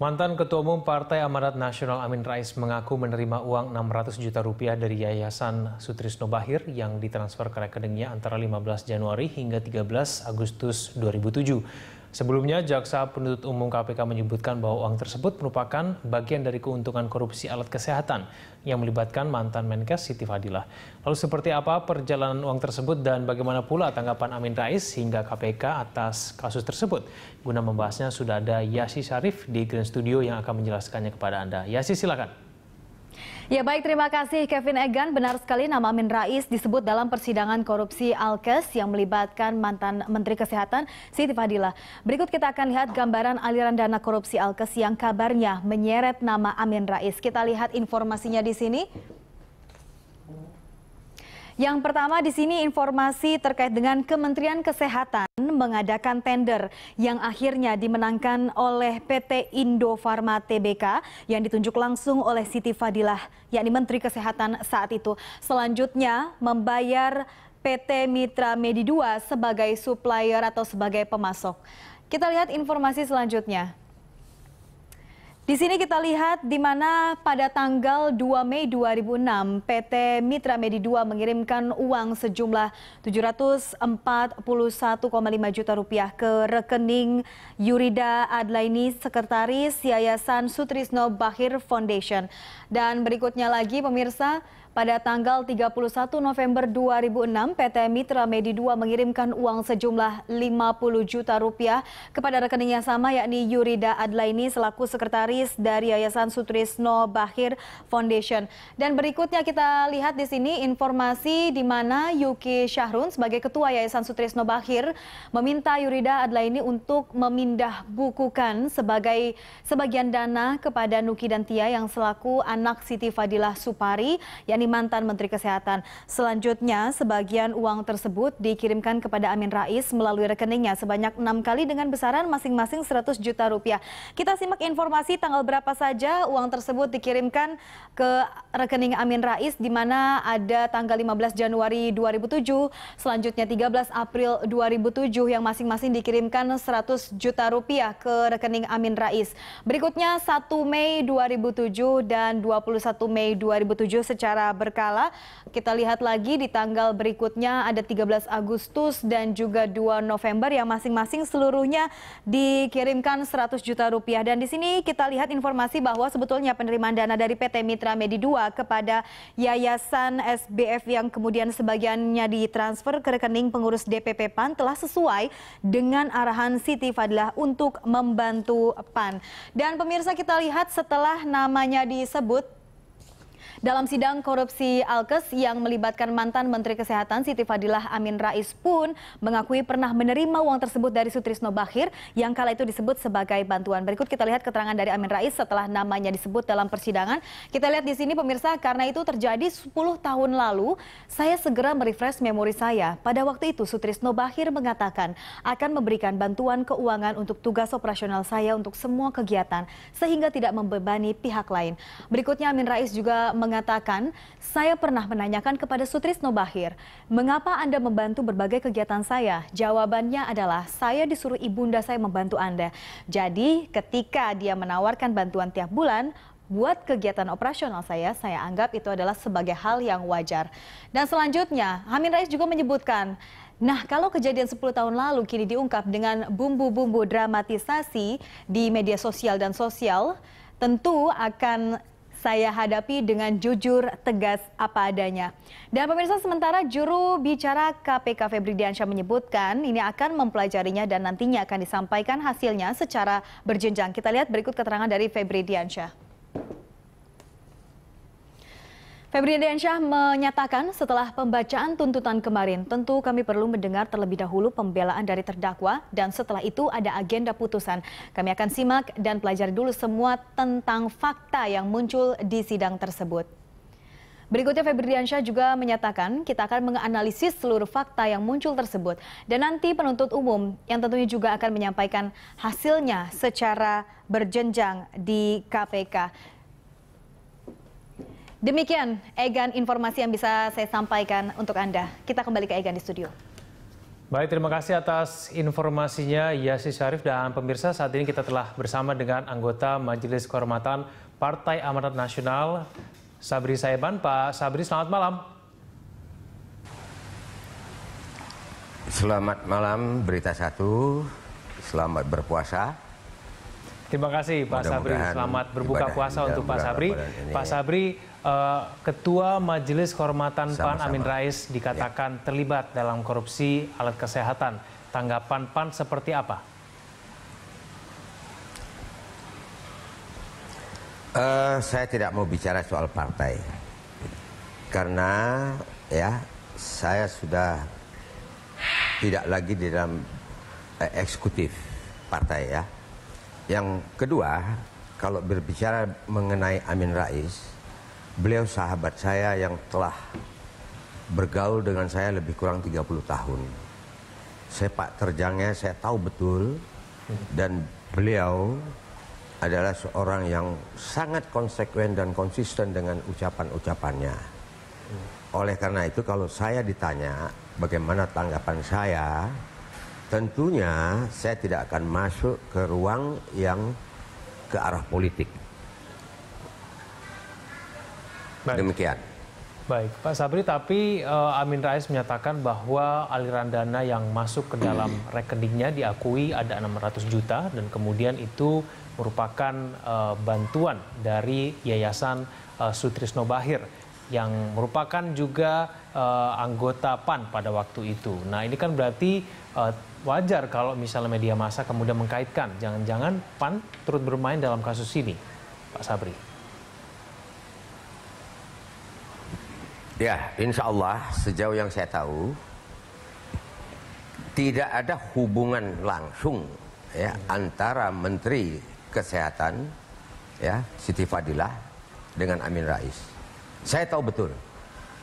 Mantan Ketua Umum Partai Amanat Nasional Amin Rais mengaku menerima uang 600 juta rupiah dari Yayasan Sutrisno Bachir yang ditransfer ke rekeningnya antara 15 Januari hingga 13 Agustus 2007. Sebelumnya, Jaksa Penuntut Umum KPK menyebutkan bahwa uang tersebut merupakan bagian dari keuntungan korupsi alat kesehatan yang melibatkan mantan Menkes Siti Fadilah. Lalu seperti apa perjalanan uang tersebut dan bagaimana pula tanggapan Amin Rais hingga KPK atas kasus tersebut? Guna membahasnya sudah ada Yasi Syarif di Grand Studio yang akan menjelaskannya kepada Anda. Yasi, silakan. Ya baik, terima kasih Kevin Egan. Benar sekali nama Amin Rais disebut dalam persidangan korupsi Alkes yang melibatkan mantan Menteri Kesehatan Siti Fadilah. Berikut kita akan lihat gambaran aliran dana korupsi Alkes yang kabarnya menyeret nama Amin Rais. Kita lihat informasinya di sini. Yang pertama di sini informasi terkait dengan Kementerian Kesehatan mengadakan tender yang akhirnya dimenangkan oleh PT Indofarma Tbk yang ditunjuk langsung oleh Siti Fadilah, yakni Menteri Kesehatan saat itu. Selanjutnya membayar PT Mitra Medi 2 sebagai supplier atau sebagai pemasok. Kita lihat informasi selanjutnya. Di sini kita lihat di mana pada tanggal 2 Mei 2006 PT Mitra Medi 2 mengirimkan uang sejumlah 741,5 juta rupiah ke rekening Yurida Adlaini, Sekretaris Yayasan Sutrisno Bachir Foundation. Dan berikutnya lagi pemirsa, pada tanggal 31 November 2006, PT Mitra Medi 2 mengirimkan uang sejumlah 50 juta rupiah kepada rekening yang sama, yakni Yurida Adlaini selaku sekretaris dari Yayasan Sutrisno Bachir Foundation. Dan berikutnya kita lihat di sini informasi di mana Yuki Syahrun sebagai ketua Yayasan Sutrisno Bachir meminta Yurida Adlaini untuk memindah bukukan sebagian dana kepada Nuki dan Tia yang selaku anak Siti Fadilah Supari, yakni mantan Menteri Kesehatan. Selanjutnya, sebagian uang tersebut dikirimkan kepada Amin Rais melalui rekeningnya sebanyak 6 kali dengan besaran masing-masing 100 juta rupiah. Kita simak informasi tanggal berapa saja uang tersebut dikirimkan ke rekening Amin Rais, di mana ada tanggal 15 Januari 2007, selanjutnya 13 April 2007 yang masing-masing dikirimkan 100 juta rupiah ke rekening Amin Rais. Berikutnya 1 Mei 2007 dan 21 Mei 2007 secara berkala. Kita lihat lagi di tanggal berikutnya ada 13 Agustus dan juga 2 November yang masing-masing seluruhnya dikirimkan 100 juta rupiah. Dan di sini kita lihat informasi bahwa sebetulnya penerimaan dana dari PT Mitra Medi 2 kepada Yayasan SBF yang kemudian sebagiannya ditransfer ke rekening pengurus DPP PAN telah sesuai dengan arahan Siti Fadilah untuk membantu PAN. Dan pemirsa, kita lihat setelah namanya disebut dalam sidang korupsi Alkes yang melibatkan mantan Menteri Kesehatan Siti Fadilah, Amin Rais pun mengakui pernah menerima uang tersebut dari Sutrisno Bachir yang kala itu disebut sebagai bantuan. Berikut kita lihat keterangan dari Amin Rais setelah namanya disebut dalam persidangan. Kita lihat di sini pemirsa, karena itu terjadi 10 tahun lalu, saya segera merefresh memori saya. Pada waktu itu Sutrisno Bachir mengatakan akan memberikan bantuan keuangan untuk tugas operasional saya untuk semua kegiatan sehingga tidak membebani pihak lain. Berikutnya Amin Rais juga mengatakan, saya pernah menanyakan kepada Sutrisno Bachir, mengapa Anda membantu berbagai kegiatan saya? Jawabannya adalah, saya disuruh ibunda saya membantu Anda. Jadi ketika dia menawarkan bantuan tiap bulan, buat kegiatan operasional saya anggap itu adalah sebagai hal yang wajar. Dan selanjutnya, Amin Rais juga menyebutkan, nah, kalau kejadian 10 tahun lalu kini diungkap dengan bumbu-bumbu dramatisasi di media sosial dan sosial, tentu akan saya hadapi dengan jujur, tegas, apa adanya. Dan pemirsa, sementara juru bicara KPK Febri Diansyah menyebutkan ini akan mempelajarinya dan nantinya akan disampaikan hasilnya secara berjenjang. Kita lihat berikut keterangan dari Febri Diansyah. Febri Diansyah menyatakan setelah pembacaan tuntutan kemarin, tentu kami perlu mendengar terlebih dahulu pembelaan dari terdakwa dan setelah itu ada agenda putusan. Kami akan simak dan pelajari dulu semua tentang fakta yang muncul di sidang tersebut. Berikutnya Febri Diansyah juga menyatakan kita akan menganalisis seluruh fakta yang muncul tersebut dan nanti penuntut umum yang tentunya juga akan menyampaikan hasilnya secara berjenjang di KPK. Demikian, Egan, informasi yang bisa saya sampaikan untuk Anda. Kita kembali ke Egan di studio. Baik, terima kasih atas informasinya Yasi Syarif, dan pemirsa, saat ini kita telah bersama dengan anggota Majelis Kehormatan Partai Amanat Nasional, Sabri Saiban. Pak Sabri, selamat malam. Selamat malam, Berita Satu. Selamat berpuasa. Terima kasih Pak Sabri, selamat berbuka puasa untuk Pak Sabri. Pak Sabri, Ketua Majelis Kehormatan PAN Amin Rais dikatakan terlibat dalam korupsi alat kesehatan. Tanggapan PAN seperti apa? Saya tidak mau bicara soal partai, karena ya saya sudah tidak lagi di dalam eksekutif partai ya. Yang kedua, kalau berbicara mengenai Amin Rais, beliau sahabat saya yang telah bergaul dengan saya lebih kurang 30 tahun. Sepak terjangnya saya tahu betul, dan beliau adalah seorang yang sangat konsekuen dan konsisten dengan ucapan-ucapannya. Oleh karena itu, kalau saya ditanya bagaimana tanggapan saya, tentunya saya tidak akan masuk ke ruang yang ke arah politik. Baik. Demikian. Baik, Pak Sabri, tapi Amin Rais menyatakan bahwa aliran dana yang masuk ke dalam rekeningnya diakui ada 600 juta dan kemudian itu merupakan bantuan dari Yayasan Sutrisno Bachir yang merupakan juga anggota PAN pada waktu itu. Nah, ini kan berarti wajar kalau misalnya media massa kemudian mengkaitkan jangan-jangan PAN turut bermain dalam kasus ini, Pak Sabri. Ya, insya Allah sejauh yang saya tahu tidak ada hubungan langsung ya antara Menteri Kesehatan ya Siti Fadilah dengan Amin Rais. Saya tahu betul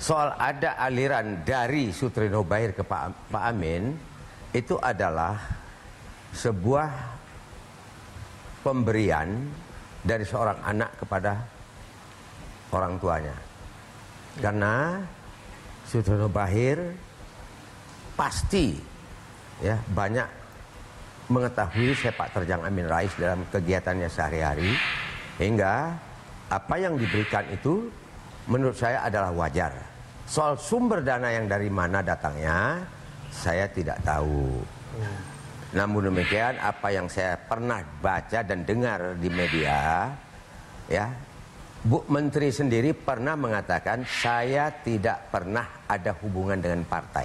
soal ada aliran dari Sutrisno Bachir ke Pak Amin, itu adalah sebuah pemberian dari seorang anak kepada orang tuanya. Karena Sutrisno Bachir pasti ya banyak mengetahui sepak terjang Amin Rais dalam kegiatannya sehari-hari, hingga apa yang diberikan itu menurut saya adalah wajar. Soal sumber dana yang dari mana datangnya, saya tidak tahu. Namun demikian, apa yang saya pernah baca dan dengar di media, ya, Bu Menteri sendiri pernah mengatakan saya tidak pernah ada hubungan dengan partai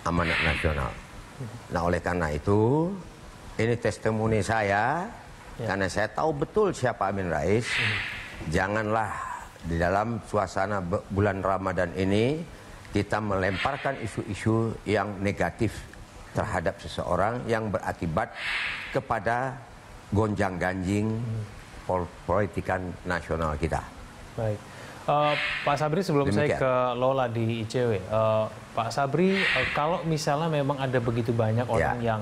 Amanat Nasional. Nah, oleh karena itu, ini testimoni saya, karena saya tahu betul siapa Amin Rais. Janganlah di dalam suasana bulan Ramadan ini kita melemparkan isu-isu yang negatif terhadap seseorang yang berakibat kepada gonjang-ganjing politikan nasional kita. Baik, Pak Sabri, sebelum Demikian. saya ke Lola di ICW, Pak Sabri, kalau misalnya memang ada begitu banyak orang yang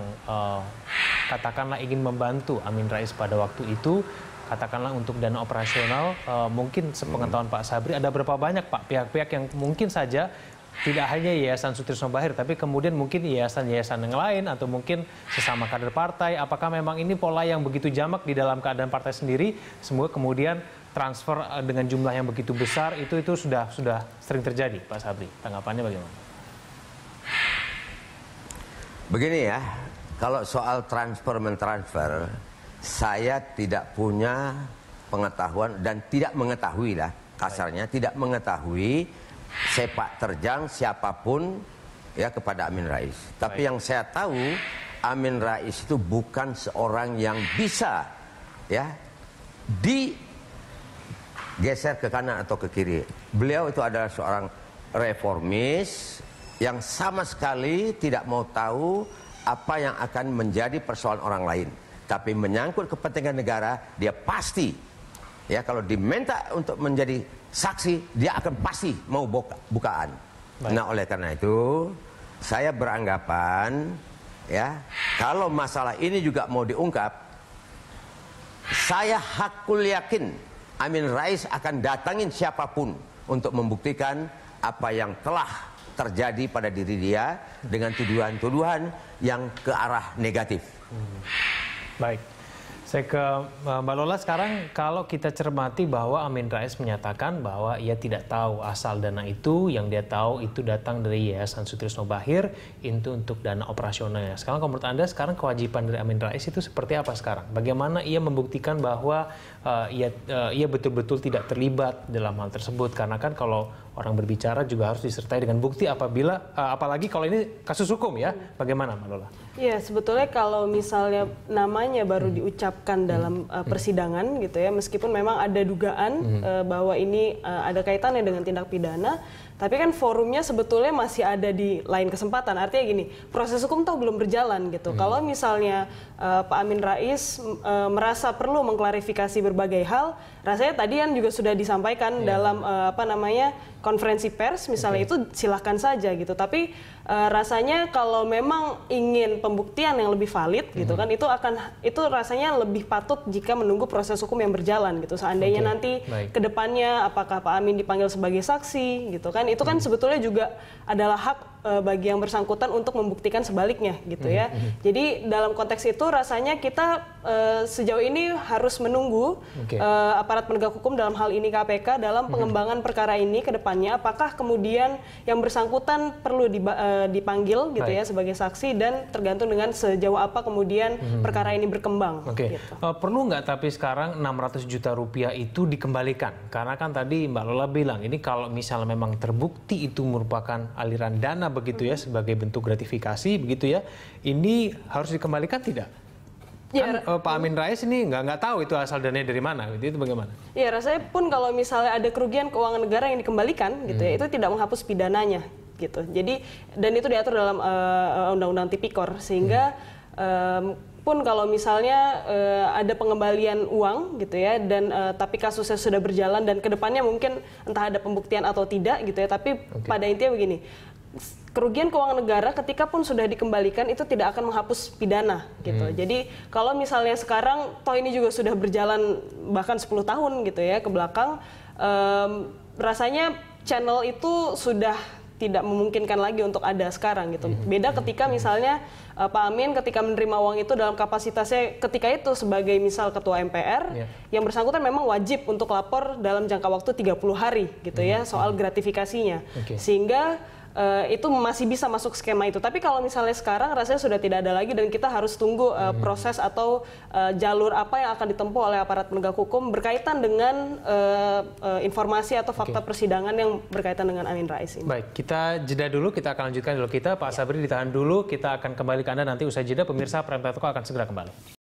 katakanlah ingin membantu Amin Rais pada waktu itu, katakanlah untuk dana operasional, mungkin sepengetahuan Pak Sabri ada berapa banyak Pak pihak-pihak yang mungkin saja tidak hanya Yayasan Sutrisno Bachir, tapi kemudian mungkin yayasan-yayasan yang lain atau mungkin sesama kader partai. Apakah memang ini pola yang begitu jamak di dalam keadaan partai sendiri, semoga kemudian transfer dengan jumlah yang begitu besar itu sudah sering terjadi, Pak Sabri? Tanggapannya bagaimana? Begini ya, kalau soal transfer-mentransfer, saya tidak punya pengetahuan dan tidak mengetahui lah, kasarnya tidak mengetahui sepak terjang siapapun ya kepada Amin Rais. Tapi yang saya tahu, Amin Rais itu bukan seorang yang bisa ya digeser ke kanan atau ke kiri. Beliau itu adalah seorang reformis yang sama sekali tidak mau tahu apa yang akan menjadi persoalan orang lain. Tapi menyangkut kepentingan negara, dia pasti ya kalau diminta untuk menjadi saksi, dia akan pasti mau bukaan. Baik. Nah, oleh karena itu saya beranggapan ya kalau masalah ini juga mau diungkap, saya hakul yakin Amin Rais akan datangin siapapun untuk membuktikan apa yang telah terjadi pada diri dia dengan tuduhan-tuduhan yang ke arah negatif. Baik. Saya ke Mbak Lola sekarang, kalau kita cermati bahwa Amin Rais menyatakan bahwa ia tidak tahu asal dana itu, yang dia tahu itu datang dari Yayasan Sutrisno Bachir, itu untuk dana operasionalnya. Sekarang kalau menurut Anda, sekarang kewajiban dari Amin Rais itu seperti apa sekarang? Bagaimana ia membuktikan bahwa ia betul-betul tidak terlibat dalam hal tersebut? Karena kan kalau orang berbicara juga harus disertai dengan bukti apalagi kalau ini kasus hukum ya. Bagaimana Mbak Lola? Iya, sebetulnya kalau misalnya namanya baru diucapkan dalam persidangan gitu ya, meskipun memang ada dugaan bahwa ini ada kaitannya dengan tindak pidana, tapi kan forumnya sebetulnya masih ada di lain kesempatan. Artinya gini, proses hukum toh belum berjalan gitu. Kalau misalnya Pak Amin Rais merasa perlu mengklarifikasi berbagai hal, rasanya tadi kan juga sudah disampaikan dalam konferensi pers misalnya, itu silahkan saja gitu. Tapi rasanya kalau memang ingin pembuktian yang lebih valid gitu kan, itu rasanya lebih patut jika menunggu proses hukum yang berjalan gitu. Seandainya nanti ke depannya apakah Pak Amin dipanggil sebagai saksi gitu kan, itu kan sebetulnya juga adalah hak bagi yang bersangkutan untuk membuktikan sebaliknya gitu ya. Jadi dalam konteks itu rasanya kita sejauh ini harus menunggu aparat penegak hukum, dalam hal ini KPK, dalam pengembangan perkara ini ke depannya, apakah kemudian yang bersangkutan perlu dipanggil gitu ya sebagai saksi, dan tergantung dengan sejauh apa kemudian perkara ini berkembang. Gitu. Perlu nggak tapi sekarang 600 juta rupiah itu dikembalikan? Karena kan tadi Mbak Lola bilang ini kalau misalnya memang terbukti itu merupakan aliran dana begitu ya, sebagai bentuk gratifikasi begitu ya, ini harus dikembalikan tidak? Kan Pak Amin Rais ini nggak tahu itu asal dananya dari mana, itu bagaimana? Iya, rasanya pun kalau misalnya ada kerugian keuangan negara yang dikembalikan gitu ya, itu tidak menghapus pidananya gitu. Jadi, dan itu diatur dalam Undang-Undang Tipikor, sehingga pun kalau misalnya ada pengembalian uang gitu ya, dan tapi kasusnya sudah berjalan dan kedepannya mungkin entah ada pembuktian atau tidak gitu ya, tapi pada intinya begini, kerugian keuangan negara ketika pun sudah dikembalikan itu tidak akan menghapus pidana gitu. Jadi kalau misalnya sekarang toh ini juga sudah berjalan bahkan 10 tahun gitu ya ke belakang, rasanya channel itu sudah tidak memungkinkan lagi untuk ada sekarang gitu. Beda ketika misalnya Pak Amin ketika menerima uang itu dalam kapasitasnya ketika itu sebagai misal ketua MPR, yang bersangkutan memang wajib untuk lapor dalam jangka waktu 30 hari gitu ya soal gratifikasinya. Sehingga itu masih bisa masuk skema itu. Tapi kalau misalnya sekarang rasanya sudah tidak ada lagi, dan kita harus tunggu proses atau jalur apa yang akan ditempuh oleh aparat penegak hukum berkaitan dengan informasi atau fakta persidangan yang berkaitan dengan Amin Rais ini. Baik, kita jeda dulu, kita akan lanjutkan dulu kita. Pak Sabri ditahan dulu, kita akan kembali ke Anda nanti usai jeda. Pemirsa, Prime Talk akan segera kembali.